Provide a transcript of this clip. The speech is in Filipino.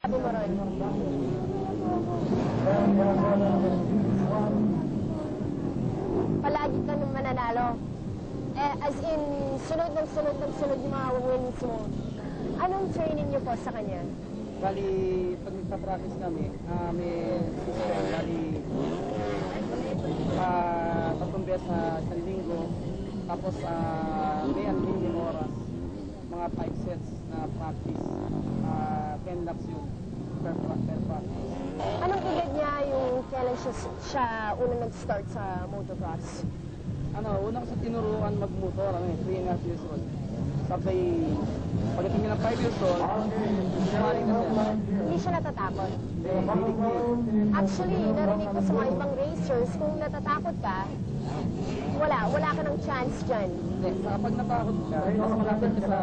Sabi mo ron. Palagi ka nung mananalo. As in, sunod yung mga wins mo. Anong training niyo po sa kanya? Bali, pag nagpa-practice kami, may system, bali, 3 beses sa isang linggo, tapos may unlimited oras, mga 5 sets na practice, 10 laps yun per practice. Anong edad niya yung kailan siya unang nag-start sa motocross? Una ko sa tinuruan mag-motor, 3.5 years old. Sabay, pagdating niya ng 5 years old, sumali na siya. Hindi siya natatakot? Hindi, hilig niya. Actually, narinig ko sa mga ibang racers, kung natatakot ka, wala ka ng chance dyan. Hindi, kapag natakot ka, mas malapit ka sa...